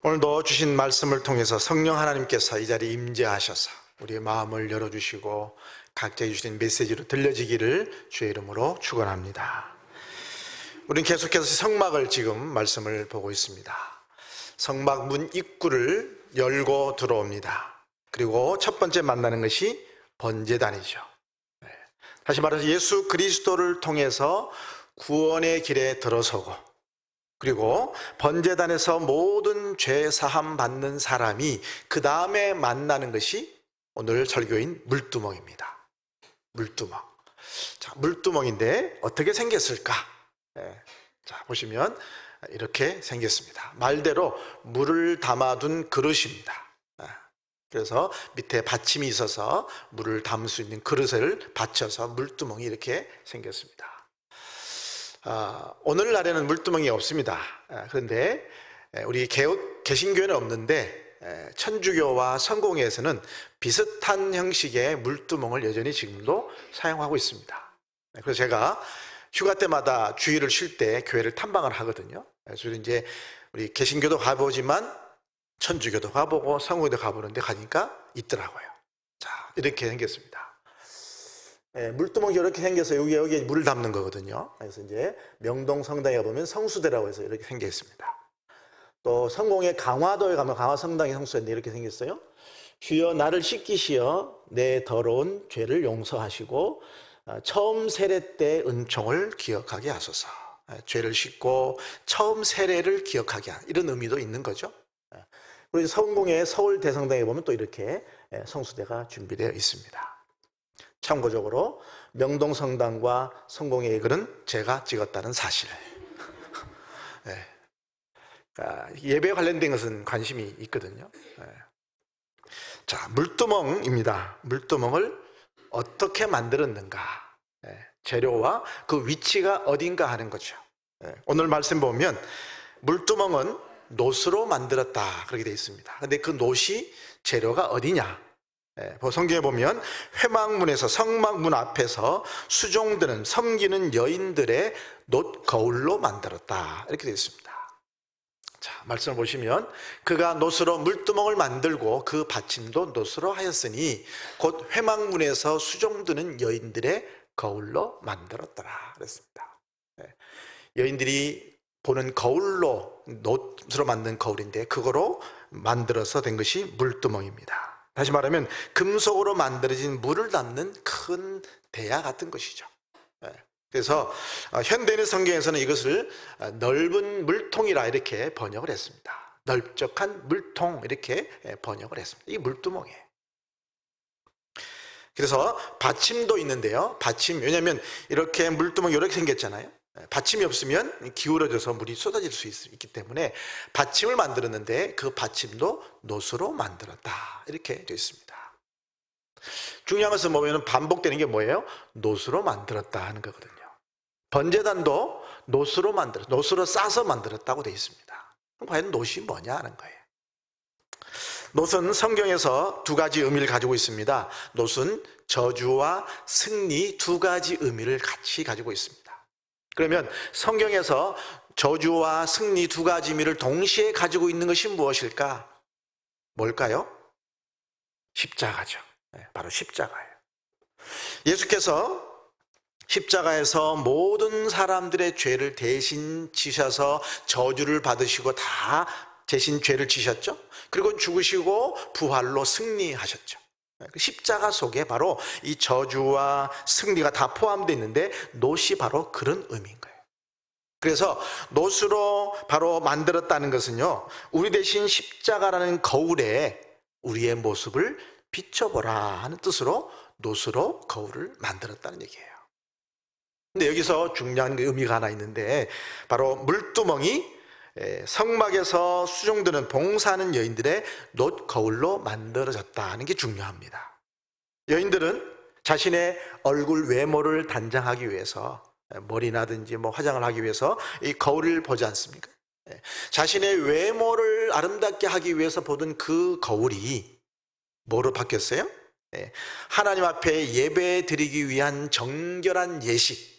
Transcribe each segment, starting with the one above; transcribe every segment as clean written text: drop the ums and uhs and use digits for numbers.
오늘도 주신 말씀을 통해서 성령 하나님께서 이 자리에 임재하셔서 우리의 마음을 열어주시고 각자의 주신 메시지로 들려지기를 주의 이름으로 축원합니다. 우리는 계속해서 성막을 지금 말씀을 보고 있습니다. 성막 문 입구를 열고 들어옵니다. 그리고 첫 번째 만나는 것이 번제단이죠. 다시 말해서 예수 그리스도를 통해서 구원의 길에 들어서고, 그리고 번제단에서 모든 죄 사함 받는 사람이 그 다음에 만나는 것이 오늘 설교인 물두멍입니다. 물두멍. 자, 물두멍인데 어떻게 생겼을까? 자, 보시면 이렇게 생겼습니다. 말대로 물을 담아둔 그릇입니다. 그래서 밑에 받침이 있어서 물을 담을 수 있는 그릇을 받쳐서 물두멍이 이렇게 생겼습니다. 오늘날에는 물두멍이 없습니다. 그런데 우리 개신교회는 없는데 천주교와 성공회에서는 비슷한 형식의 물두멍을 여전히 지금도 사용하고 있습니다. 그래서 제가 휴가 때마다 주일을 쉴 때 교회를 탐방을 하거든요. 그래서 이제 우리 개신교도 가보지만 천주교도 가보고 성공회도 가보는데 가니까 있더라고요. 자, 이렇게 생겼습니다. 물두멍이 이렇게 생겨서 여기에 물을 담는 거거든요. 그래서 이제 명동 성당에 가보면 성수대라고 해서 이렇게 생겨 있습니다. 또 성공의 강화도에 가면 강화성당의 성수대인데 이렇게 생겼어요. 주여 나를 씻기시어 내 더러운 죄를 용서하시고 처음 세례 때 은총을 기억하게 하소서. 죄를 씻고 처음 세례를 기억하게 하는 이런 의미도 있는 거죠. 그리고 성공의 서울 대성당에 보면 또 이렇게 성수대가 준비되어 있습니다. 참고적으로 명동성당과 성공회의 글은 제가 찍었다는 사실. 예배에 관련된 것은 관심이 있거든요. 자, 물두멍입니다. 물두멍을 어떻게 만들었는가, 재료와 그 위치가 어딘가 하는 거죠. 오늘 말씀 보면 물두멍은 노스로 만들었다 그렇게 되어 있습니다. 근데 그 노시 재료가 어디냐? 성경에 보면 회막문에서 성막문 앞에서 수종드는 섬기는 여인들의 놋 거울로 만들었다 이렇게 되어 있습니다. 자, 말씀을 보시면 그가 놋으로 물두멍을 만들고 그 받침도 놋으로 하였으니 곧 회막문에서 수종드는 여인들의 거울로 만들었더라 그랬습니다. 여인들이 보는 거울로, 놋으로 만든 거울인데 그거로 만들어서 된 것이 물두멍입니다. 다시 말하면 금속으로 만들어진 물을 담는 큰 대야 같은 것이죠. 그래서 현대인의 성경에서는 이것을 넓은 물통이라 이렇게 번역을 했습니다. 넓적한 물통 이렇게 번역을 했습니다. 이 물두멍이에요. 그래서 받침도 있는데요. 받침, 왜냐하면 이렇게 물두멍이 이렇게 생겼잖아요. 받침이 없으면 기울어져서 물이 쏟아질 수 있기 때문에 받침을 만들었는데 그 받침도 놋으로 만들었다 이렇게 되어 있습니다. 중요한 것은 뭐냐면 반복되는 게 뭐예요? 놋으로 만들었다 하는 거거든요. 번제단도 놋으로 싸서 만들었다고 되어 있습니다. 그럼 과연 놋이 뭐냐 하는 거예요. 놋은 성경에서 두 가지 의미를 가지고 있습니다. 놋은 저주와 승리 두 가지 의미를 같이 가지고 있습니다. 그러면 성경에서 저주와 승리 두 가지 의미를 동시에 가지고 있는 것이 무엇일까? 뭘까요? 십자가죠. 바로 십자가예요. 예수께서 십자가에서 모든 사람들의 죄를 대신 지셔서 저주를 받으시고 다 대신 죄를 지셨죠. 그리고 죽으시고 부활로 승리하셨죠. 십자가 속에 바로 이 저주와 승리가 다 포함되어 있는데 놋이 바로 그런 의미인 거예요. 그래서 놋으로 바로 만들었다는 것은요, 우리 대신 십자가라는 거울에 우리의 모습을 비춰보라 하는 뜻으로 놋으로 거울을 만들었다는 얘기예요. 근데 여기서 중요한 의미가 하나 있는데 바로 물두멍이 성막에서 수종드는 봉사하는 여인들의 놋 거울로 만들어졌다는 게 중요합니다. 여인들은 자신의 얼굴 외모를 단장하기 위해서 머리나든지 화장을 하기 위해서 이 거울을 보지 않습니까? 자신의 외모를 아름답게 하기 위해서 보던 그 거울이 뭐로 바뀌었어요? 하나님 앞에 예배 드리기 위한 정결한 예식,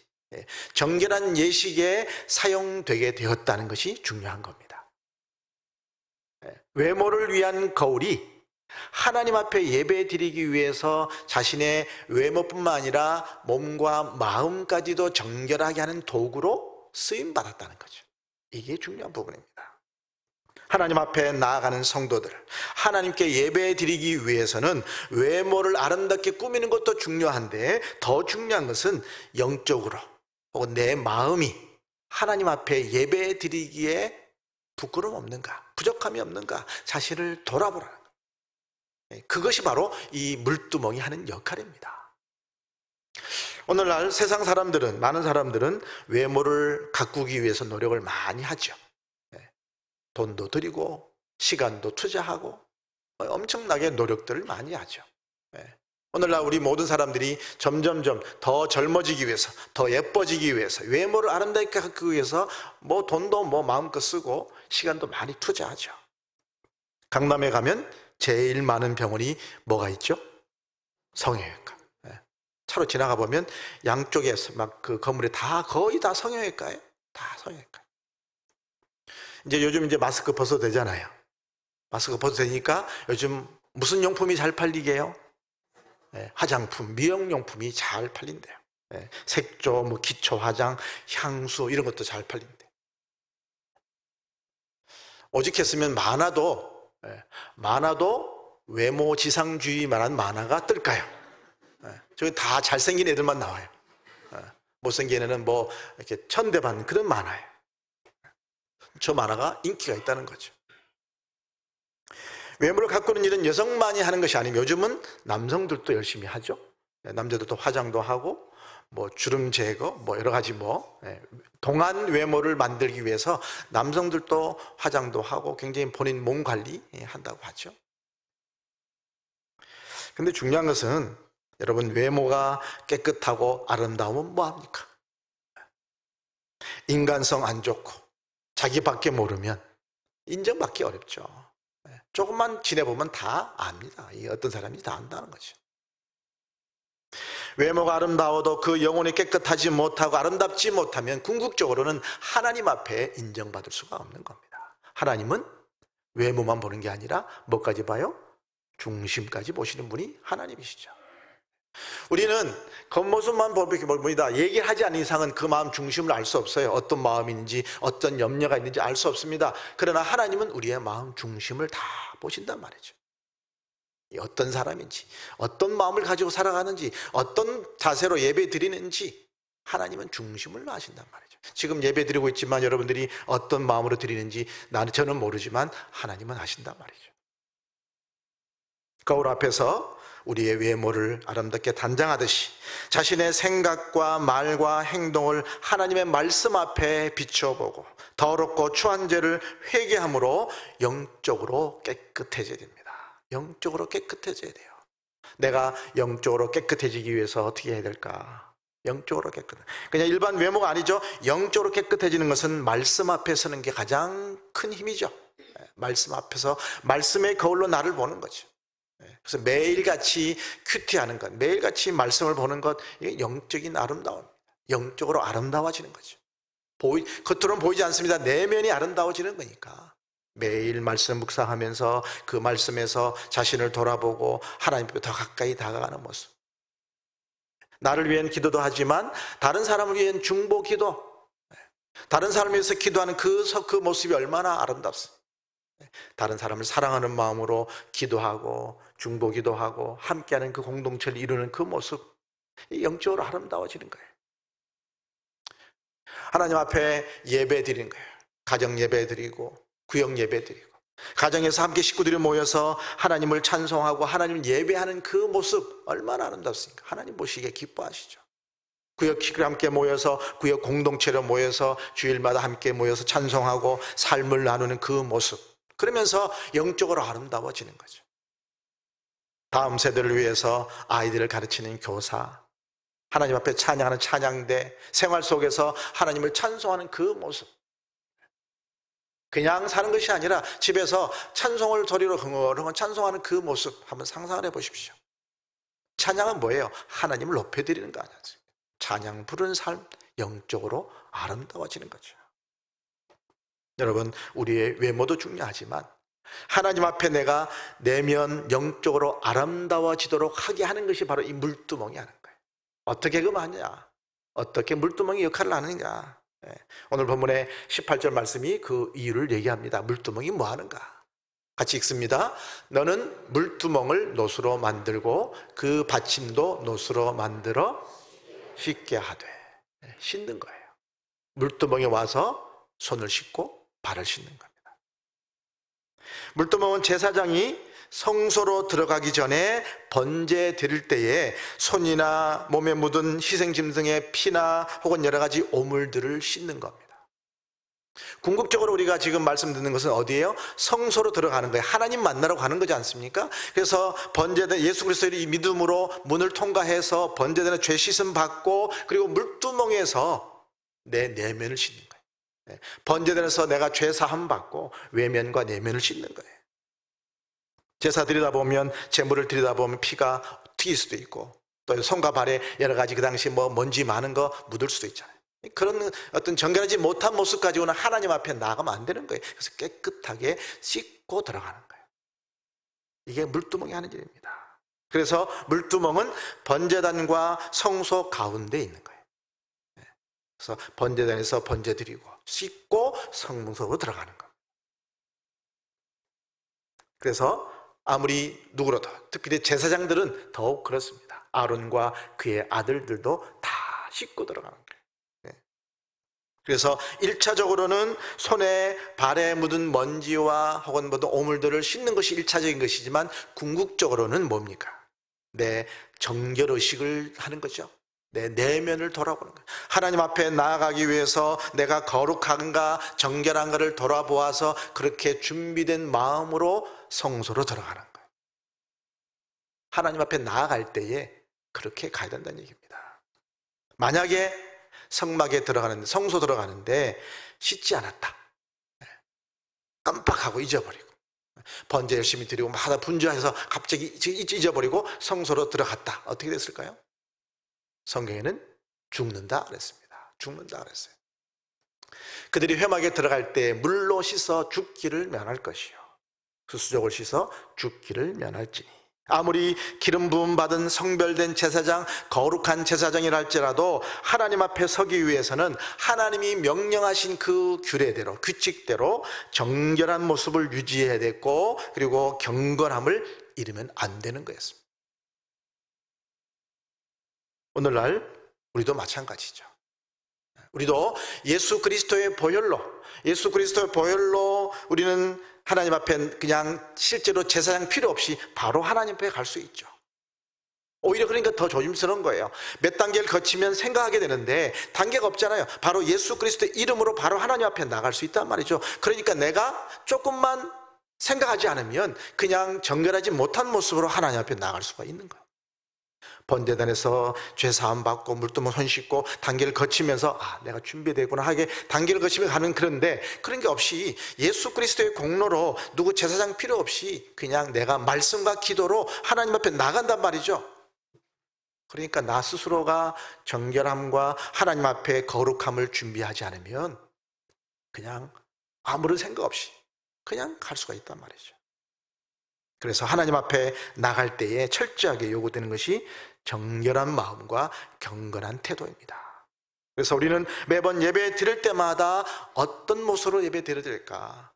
정결한 예식에 사용되게 되었다는 것이 중요한 겁니다. 외모를 위한 거울이 하나님 앞에 예배 드리기 위해서 자신의 외모뿐만 아니라 몸과 마음까지도 정결하게 하는 도구로 쓰임받았다는 거죠. 이게 중요한 부분입니다. 하나님 앞에 나아가는 성도들, 하나님께 예배 드리기 위해서는 외모를 아름답게 꾸미는 것도 중요한데 더 중요한 것은 영적으로 혹은 내 마음이 하나님 앞에 예배 드리기에 부끄러움 없는가, 부족함이 없는가 자신을 돌아보라는 거예요. 그것이 바로 이 물두멍이 하는 역할입니다. 오늘날 세상 사람들은, 많은 사람들은 외모를 가꾸기 위해서 노력을 많이 하죠. 돈도 들이고 시간도 투자하고 엄청나게 노력들을 많이 하죠. 오늘날 우리 모든 사람들이 점점점 더 젊어지기 위해서, 더 예뻐지기 위해서, 외모를 아름답게 가꾸기 위해서 뭐 돈도 뭐 마음껏 쓰고 시간도 많이 투자하죠. 강남에 가면 제일 많은 병원이 뭐가 있죠? 성형외과. 차로 지나가 보면 양쪽에서 막 그 건물에 다 거의 다 성형외과예요. 다 성형외과. 이제 요즘 이제 마스크 벗어도 되잖아요. 마스크 벗어도 되니까 요즘 무슨 용품이 잘 팔리게요? 화장품, 미용용품이 잘 팔린대요. 색조, 뭐 기초 화장, 향수 이런 것도 잘 팔린대요. 오직했으면 만화도 외모 지상주의만한 만화가 뜰까요? 저기 다 잘생긴 애들만 나와요. 못생긴 애는 뭐 이렇게 천대받는 그런 만화예요. 저 만화가 인기가 있다는 거죠. 외모를 가꾸는 일은 여성만이 하는 것이 아니면 요즘은 남성들도 열심히 하죠. 남자들도 화장도 하고 뭐 주름 제거 뭐 여러 가지 동안 외모를 만들기 위해서 남성들도 화장도 하고 굉장히 본인 몸 관리 한다고 하죠. 근데 중요한 것은 여러분, 외모가 깨끗하고 아름다우면 뭐합니까? 인간성 안 좋고 자기밖에 모르면 인정받기 어렵죠. 조금만 지내보면 다 압니다. 어떤 사람인지 다 안다는 거죠. 외모가 아름다워도 그 영혼이 깨끗하지 못하고 아름답지 못하면 궁극적으로는 하나님 앞에 인정받을 수가 없는 겁니다. 하나님은 외모만 보는 게 아니라 뭐까지 봐요? 중심까지 보시는 분이 하나님이시죠. 우리는 겉모습만 봅니다. 얘기를 하지 않는 이상은 그 마음 중심을 알 수 없어요. 어떤 마음인지 어떤 염려가 있는지 알 수 없습니다. 그러나 하나님은 우리의 마음 중심을 다 보신단 말이죠. 어떤 사람인지, 어떤 마음을 가지고 살아가는지, 어떤 자세로 예배 드리는지 하나님은 중심을 아신단 말이죠. 지금 예배 드리고 있지만 여러분들이 어떤 마음으로 드리는지 저는 모르지만 하나님은 아신단 말이죠. 거울 앞에서 우리의 외모를 아름답게 단장하듯이 자신의 생각과 말과 행동을 하나님의 말씀 앞에 비춰보고 더럽고 추한 죄를 회개함으로 영적으로 깨끗해져야 됩니다. 영적으로 깨끗해져야 돼요. 내가 영적으로 깨끗해지기 위해서 어떻게 해야 될까? 영적으로 깨끗. 그냥 일반 외모가 아니죠. 영적으로 깨끗해지는 것은 말씀 앞에 서는 게 가장 큰 힘이죠. 말씀 앞에서 말씀의 거울로 나를 보는 거죠. 그래서 매일같이 큐티하는 것, 매일같이 말씀을 보는 것, 이게 영적인 아름다움입니다. 영적으로 아름다워지는 거죠. 겉으로는 보이지 않습니다. 내면이 아름다워지는 거니까 매일 말씀 묵상하면서 그 말씀에서 자신을 돌아보고 하나님께 더 가까이 다가가는 모습. 나를 위한 기도도 하지만 다른 사람을 위한 중보 기도, 다른 사람을 위해서 기도하는 그 모습이 얼마나 아름답습니까? 다른 사람을 사랑하는 마음으로 기도하고 중보 기도하고 함께하는 그 공동체를 이루는 그 모습, 영적으로 아름다워지는 거예요. 하나님 앞에 예배 드리는 거예요. 가정 예배 드리고 구역 예배 드리고 가정에서 함께 식구들이 모여서 하나님을 찬송하고 하나님을 예배하는 그 모습 얼마나 아름답습니까? 하나님 보시기에 기뻐하시죠. 구역 식구들 함께 모여서 구역 공동체로 모여서 주일마다 함께 모여서 찬송하고 삶을 나누는 그 모습, 그러면서 영적으로 아름다워지는 거죠. 다음 세대를 위해서 아이들을 가르치는 교사, 하나님 앞에 찬양하는 찬양대, 생활 속에서 하나님을 찬송하는 그 모습, 그냥 사는 것이 아니라 집에서 찬송을 소리로 흥얼흥얼 찬송하는 그 모습 한번 상상을 해보십시오. 찬양은 뭐예요? 하나님을 높여드리는 거 아니었어요. 찬양 부르는 삶, 영적으로 아름다워지는 거죠. 여러분, 우리의 외모도 중요하지만 하나님 앞에 내가 내면 영적으로 아름다워지도록 하게 하는 것이 바로 이 물두멍이 하는 거예요. 어떻게 그럼 하냐? 어떻게 물두멍이 역할을 하느냐? 오늘 본문의 18절 말씀이 그 이유를 얘기합니다. 물두멍이 뭐 하는가? 같이 읽습니다. 너는 물두멍을 노수로 만들고 그 받침도 노수로 만들어 씻게 하되. 씻는 거예요. 물두멍에 와서 손을 씻고 발을 씻는 겁니다. 물두멍은 제사장이 성소로 들어가기 전에 번제 드릴 때에 손이나 몸에 묻은 희생짐 등의 피나 혹은 여러 가지 오물들을 씻는 겁니다. 궁극적으로 우리가 지금 말씀 듣는 것은 어디예요? 성소로 들어가는 거예요. 하나님 만나러 가는 거지 않습니까? 그래서 번제된 예수 그리스도의 이 믿음으로 문을 통과해서 번제되는 죄 씻음 받고 그리고 물두멍에서 내 내면을 씻는 거예요. 번제되면서 내가 죄 사함 받고 외면과 내면을 씻는 거예요. 제사 드리다 보면 제물을 드리다 보면 피가 튀길 수도 있고 또 손과 발에 여러 가지 그 당시 뭐 먼지 많은 거 묻을 수도 있잖아요. 그런 어떤 정결하지 못한 모습 가지고는 하나님 앞에 나가면 안 되는 거예요. 그래서 깨끗하게 씻고 들어가는 거예요. 이게 물두멍이 하는 일입니다. 그래서 물두멍은 번제단과 성소 가운데 있는 거예요. 그래서 번제단에서 번제 드리고 씻고 성문으로 들어가는 겁니다. 그래서 아무리 누구라도 특히 제사장들은 더욱 그렇습니다. 아론과 그의 아들들도 다 씻고 들어가는 거예요. 그래서 1차적으로는 손에 발에 묻은 먼지와 혹은 모든 오물들을 씻는 것이 1차적인 것이지만 궁극적으로는 뭡니까? 내 정결의식을 하는 거죠. 내 내면을 돌아보는 거예요. 하나님 앞에 나아가기 위해서 내가 거룩한가 정결한가를 돌아보아서 그렇게 준비된 마음으로 성소로 들어가는 거예요. 하나님 앞에 나아갈 때에 그렇게 가야 된다는 얘기입니다. 만약에 성막에 들어가는데 성소 들어가는데 씻지 않았다. 깜빡하고 잊어버리고 번제 열심히 드리고 막 하다 분주해서 갑자기 잊어버리고 성소로 들어갔다. 어떻게 됐을까요? 성경에는 죽는다 그랬습니다. 죽는다 그랬어요. 그들이 회막에 들어갈 때 물로 씻어 죽기를 면할 것이요 그 수족을 씻어 죽기를 면할지니 아무리 기름 부음 받은 성별된 제사장 거룩한 제사장이라 할지라도 하나님 앞에 서기 위해서는 하나님이 명령하신 그 규례대로 규칙대로 정결한 모습을 유지해야 됐고 그리고 경건함을 잃으면 안 되는 거였습니다. 오늘날 우리도 마찬가지죠. 우리도 예수 그리스도의 보혈로 우리는 하나님 앞에 그냥 실제로 제사장 필요 없이 바로 하나님 앞에 갈 수 있죠. 오히려 그러니까 더 조심스러운 거예요. 몇 단계를 거치면 생각하게 되는데 단계가 없잖아요. 바로 예수 그리스도의 이름으로 바로 하나님 앞에 나갈 수 있단 말이죠. 그러니까 내가 조금만 생각하지 않으면 그냥 정결하지 못한 모습으로 하나님 앞에 나갈 수가 있는 거예요. 번제단에서 죄사함 받고 물두멍 손 씻고 단계를 거치면서 내가 준비되구나 하게 단계를 거치며 가는 그런데 그런 게 없이 예수 그리스도의 공로로 누구 제사장 필요 없이 그냥 내가 말씀과 기도로 하나님 앞에 나간단 말이죠. 그러니까 나 스스로가 정결함과 하나님 앞에 거룩함을 준비하지 않으면 그냥 아무런 생각 없이 그냥 갈 수가 있단 말이죠. 그래서 하나님 앞에 나갈 때에 철저하게 요구되는 것이 정결한 마음과 경건한 태도입니다. 그래서 우리는 매번 예배 드릴 때마다 어떤 모습으로 예배 드릴까?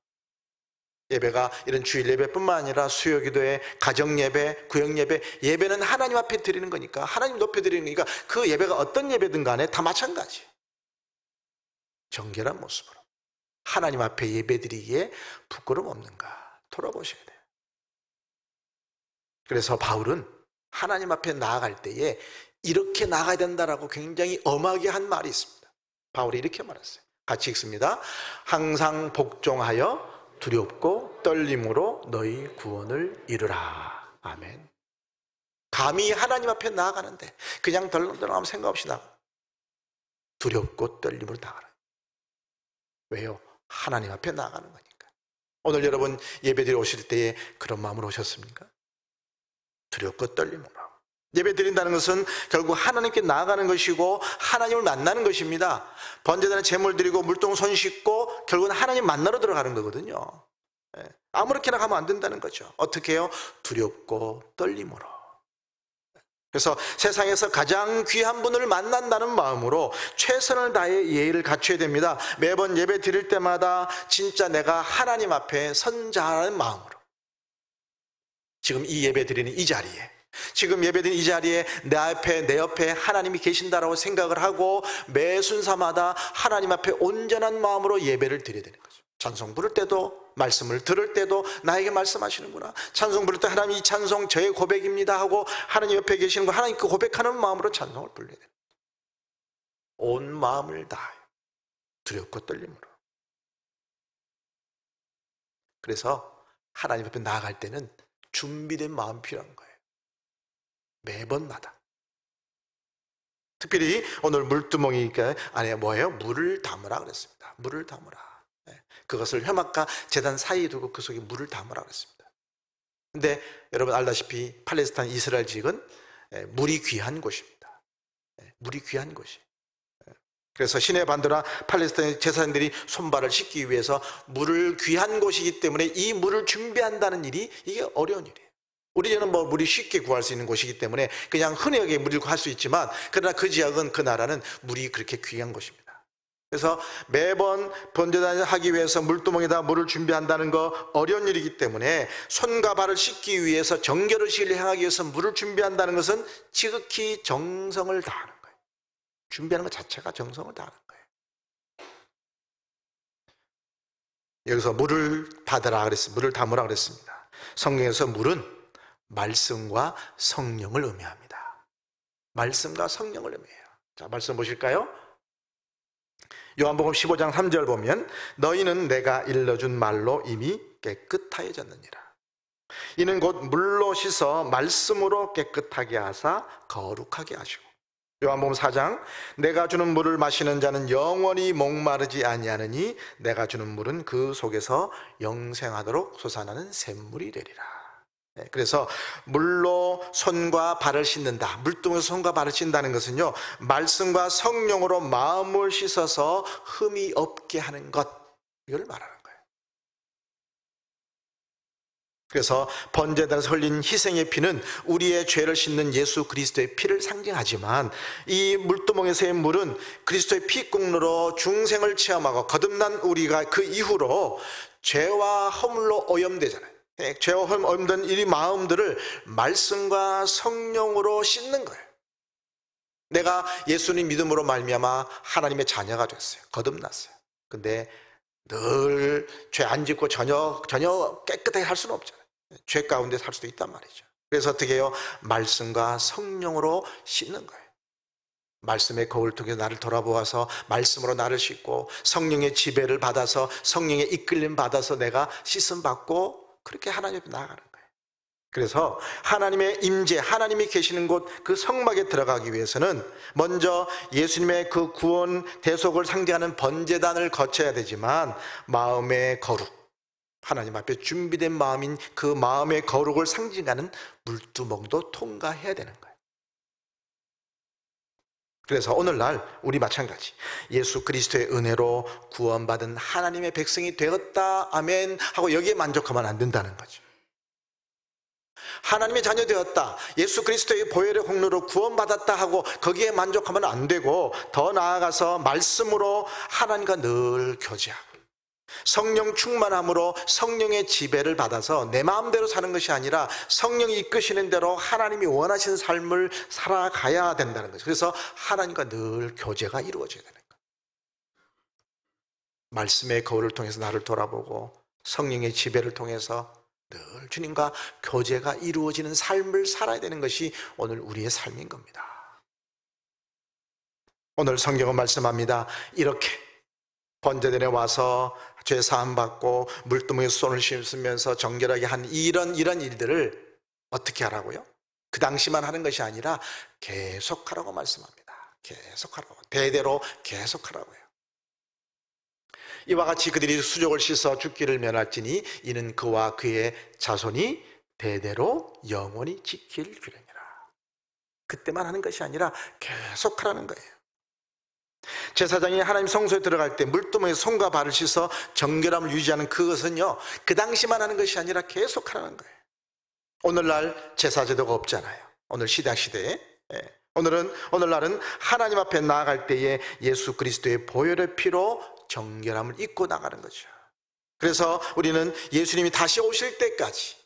예배가 이런 주일 예배뿐만 아니라 수요 기도회, 가정 예배, 구역 예배, 예배는 하나님 앞에 드리는 거니까 하나님 높여 드리는 거니까 그 예배가 어떤 예배든 간에 다 마찬가지예요. 정결한 모습으로 하나님 앞에 예배 드리기에 부끄럼 없는가 돌아보셔야 돼요. 그래서 바울은 하나님 앞에 나아갈 때에 이렇게 나가야 된다라고 굉장히 엄하게 한 말이 있습니다. 바울이 이렇게 말했어요. 같이 읽습니다. 항상 복종하여 두렵고 떨림으로 너희 구원을 이루라. 아멘. 감히 하나님 앞에 나아가는데 그냥 덜렁덜렁하면 생각 없이 나가. 두렵고 떨림으로 나가라. 왜요? 하나님 앞에 나아가는 거니까. 오늘 여러분 예배드리러 오실 때에 그런 마음으로 오셨습니까? 두렵고 떨림으로. 예배 드린다는 것은 결국 하나님께 나아가는 것이고 하나님을 만나는 것입니다. 번제단에 제물 드리고 물동 손 씻고 결국은 하나님 만나러 들어가는 거거든요. 아무렇게나 가면 안 된다는 거죠. 어떻게 해요? 두렵고 떨림으로. 그래서 세상에서 가장 귀한 분을 만난다는 마음으로 최선을 다해 예의를 갖춰야 됩니다. 매번 예배 드릴 때마다 진짜 내가 하나님 앞에 선자하는 마음으로, 지금 이 예배 드리는 이 자리에, 지금 예배드린 이 자리에 내 옆에 하나님이 계신다라고 생각을 하고 매 순서마다 하나님 앞에 온전한 마음으로 예배를 드려야 되는 거죠. 찬송 부를 때도, 말씀을 들을 때도 나에게 말씀하시는구나. 찬송 부를 때 하나님, 이 찬송 저의 고백입니다 하고 하나님 옆에 계시는 거, 하나님 그 고백하는 마음으로 찬송을 불러야 돼요. 온 마음을 다해 두렵고 떨림으로. 그래서 하나님 앞에 나아갈 때는 준비된 마음이 필요한 거예요. 매번마다. 특별히 오늘 물두멍이니까 안에 뭐예요? 물을 담으라 그랬습니다. 물을 담으라. 그것을 회막과 제단 사이에 두고 그 속에 물을 담으라 그랬습니다. 근데 여러분 알다시피 팔레스타인 이스라엘 지역은 물이 귀한 곳입니다. 물이 귀한 곳이. 그래서 시내 반도나 팔레스타인 제사장들이 손발을 씻기 위해서 물을 귀한 곳이기 때문에 이 물을 준비한다는 일이 이게 어려운 일이에요. 우리는 뭐 물이 쉽게 구할 수 있는 곳이기 때문에 그냥 흔하게 물을 구할 수 있지만, 그러나 그 지역은, 그 나라는 물이 그렇게 귀한 곳입니다. 그래서 매번 번제단을 하기 위해서 물두멍에다 물을 준비한다는 거 어려운 일이기 때문에 손과 발을 씻기 위해서 정결의식을 향하기 위해서 물을 준비한다는 것은 지극히 정성을 다하는 거예요. 준비하는 것 자체가 정성을 다하는 거예요. 여기서 물을 받으라 그랬습니다. 물을 담으라 그랬습니다. 성경에서 물은 말씀과 성령을 의미합니다. 말씀과 성령을 의미해요. 자, 말씀 보실까요? 요한복음 15장 3절 보면 너희는 내가 일러준 말로 이미 깨끗하여졌느니라. 이는 곧 물로 씻어 말씀으로 깨끗하게 하사 거룩하게 하시고, 요한복음 4장 내가 주는 물을 마시는 자는 영원히 목마르지 아니하느니 내가 주는 물은 그 속에서 영생하도록 솟아나는 샘물이 되리라. 그래서 물로 손과 발을 씻는다, 물동에서 손과 발을 씻는다는 것은요, 말씀과 성령으로 마음을 씻어서 흠이 없게 하는 것, 이걸 말하는 거예요. 그래서 번제단에서 흘린 희생의 피는 우리의 죄를 씻는 예수 그리스도의 피를 상징하지만, 이 물두멍에서의 물은 그리스도의 피국로로 중생을 체험하고 거듭난 우리가 그 이후로 죄와 허물로 오염되잖아요. 죄와 허물된 이 마음들을 말씀과 성령으로 씻는 거예요. 내가 예수님 믿음으로 말미암아 하나님의 자녀가 됐어요. 거듭났어요. 근데 늘 죄 안 짓고 전혀 깨끗하게 할 수는 없잖아요. 죄 가운데 살 수도 있단 말이죠. 그래서 어떻게 해요? 말씀과 성령으로 씻는 거예요. 말씀의 거울을 통해 나를 돌아보아서 말씀으로 나를 씻고, 성령의 지배를 받아서, 성령의 이끌림 받아서 내가 씻음 받고, 그렇게 하나님 앞에 나아가는 거예요. 그래서 하나님의 임재, 하나님이 계시는 곳 그 성막에 들어가기 위해서는 먼저 예수님의 그 구원 대속을 상징하는 번제단을 거쳐야 되지만, 마음의 거룩, 하나님 앞에 준비된 마음인 그 마음의 거룩을 상징하는 물두멍도 통과해야 되는 거예요. 그래서 오늘날 우리 마찬가지 예수 그리스도의 은혜로 구원받은 하나님의 백성이 되었다, 아멘 하고 여기에 만족하면 안 된다는 거죠. 하나님의 자녀 되었다, 예수 그리스도의 보혈의 공로로 구원받았다 하고 거기에 만족하면 안 되고, 더 나아가서 말씀으로 하나님과 늘 교제하고 성령 충만함으로 성령의 지배를 받아서 내 마음대로 사는 것이 아니라 성령이 이끄시는 대로 하나님이 원하시는 삶을 살아가야 된다는 거죠. 그래서 하나님과 늘 교제가 이루어져야 되는 거예요. 말씀의 거울을 통해서 나를 돌아보고 성령의 지배를 통해서 늘 주님과 교제가 이루어지는 삶을 살아야 되는 것이 오늘 우리의 삶인 겁니다. 오늘 성경은 말씀합니다. 이렇게 번제단에 와서 죄 사함 받고 물두멍에 손을 씻으면서 정결하게 한 이런 일들을 어떻게 하라고요? 그 당시만 하는 것이 아니라 계속하라고 말씀합니다. 계속하라고, 대대로 계속하라고요. 이와 같이 그들이 수족을 씻어 죽기를 면할지니 이는 그와 그의 자손이 대대로 영원히 지킬 규례니라. 그때만 하는 것이 아니라 계속하라는 거예요. 제사장이 하나님 성소에 들어갈 때 물두멍에 손과 발을 씻어 정결함을 유지하는 그것은요, 그 당시만 하는 것이 아니라 계속 하라는 거예요. 오늘날 제사제도가 없잖아요. 오늘 신약 시대에. 오늘날은 하나님 앞에 나아갈 때에 예수 그리스도의 보혈의 피로 정결함을 입고 나가는 거죠. 그래서 우리는 예수님이 다시 오실 때까지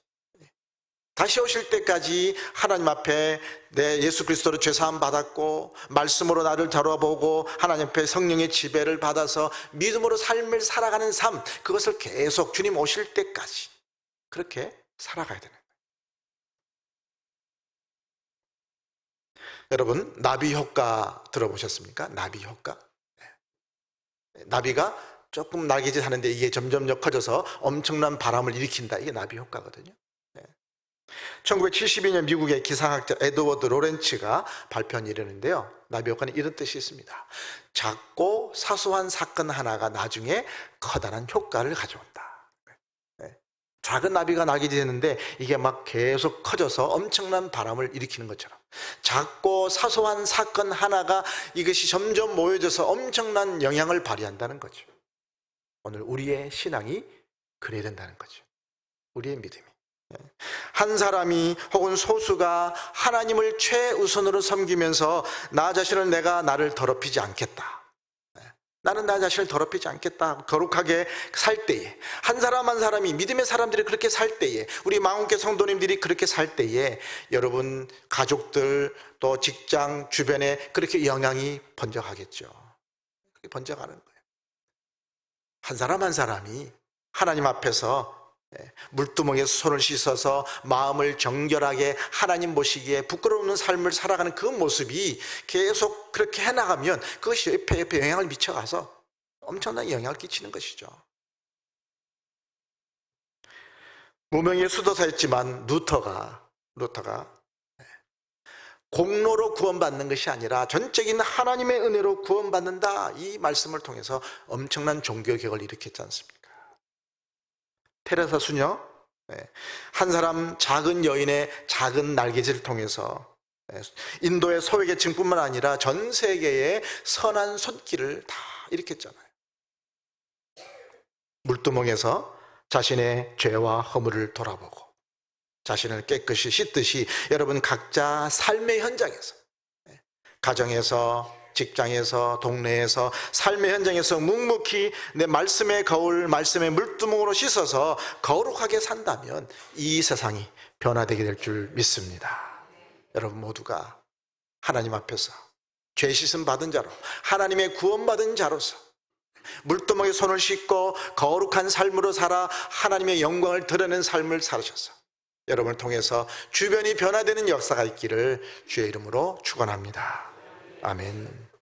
하나님 앞에 내 예수 그리스도로 죄사함 받았고 말씀으로 나를 다뤄보고 하나님 앞에 성령의 지배를 받아서 믿음으로 삶을 살아가는 삶, 그것을 계속 주님 오실 때까지 그렇게 살아가야 되는 거예요. 여러분, 나비 효과 들어보셨습니까? 나비 효과. 나비가 조금 날개짓 하는데 이게 점점 커져서 엄청난 바람을 일으킨다. 이게 나비 효과거든요. 1972년 미국의 기상학자 에드워드 로렌츠가 발표한 이론인데요, 나비 효과는 이런 뜻이 있습니다. 작고 사소한 사건 하나가 나중에 커다란 효과를 가져온다. 작은 나비가 날개짓 했는데 이게 막 계속 커져서 엄청난 바람을 일으키는 것처럼, 작고 사소한 사건 하나가 이것이 점점 모여져서 엄청난 영향을 발휘한다는 거죠. 오늘 우리의 신앙이 그래야 된다는 거죠. 우리의 믿음이. 한 사람이 혹은 소수가 하나님을 최우선으로 섬기면서 나 자신을 나를 더럽히지 않겠다, 나는 나 자신을 더럽히지 않겠다, 거룩하게 살 때에, 한 사람 한 사람이, 믿음의 사람들이 그렇게 살 때에, 우리 망원교 성도님들이 그렇게 살 때에 여러분 가족들 또 직장 주변에 그렇게 영향이 번져가겠죠. 그렇게 번져가는 거예요. 한 사람 한 사람이 하나님 앞에서 물두멍에서 손을 씻어서 마음을 정결하게 하나님 보시기에 부끄러운 삶을 살아가는 그 모습이 계속 그렇게 해나가면 그것이 옆에 영향을 미쳐가서 엄청난 영향을 끼치는 것이죠. 무명의 수도사였지만 루터가 공로로 구원받는 것이 아니라 전적인 하나님의 은혜로 구원받는다, 이 말씀을 통해서 엄청난 종교개혁을 일으켰지 않습니까? 테레사 수녀, 한 사람 작은 여인의 작은 날개짓을 통해서 인도의 소외계층뿐만 아니라 전 세계의 선한 손길을 다 일으켰잖아요. 물두멍에서 자신의 죄와 허물을 돌아보고 자신을 깨끗이 씻듯이 여러분 각자 삶의 현장에서, 가정에서, 직장에서, 동네에서, 삶의 현장에서 묵묵히 내 말씀의 거울, 말씀의 물두멍으로 씻어서 거룩하게 산다면 이 세상이 변화되게 될 줄 믿습니다. 여러분 모두가 하나님 앞에서 죄 씻음 받은 자로, 하나님의 구원받은 자로서 물두멍에 손을 씻고 거룩한 삶으로 살아 하나님의 영광을 드러내는 삶을 살으셔서 여러분을 통해서 주변이 변화되는 역사가 있기를 주의 이름으로 축원합니다. 아멘.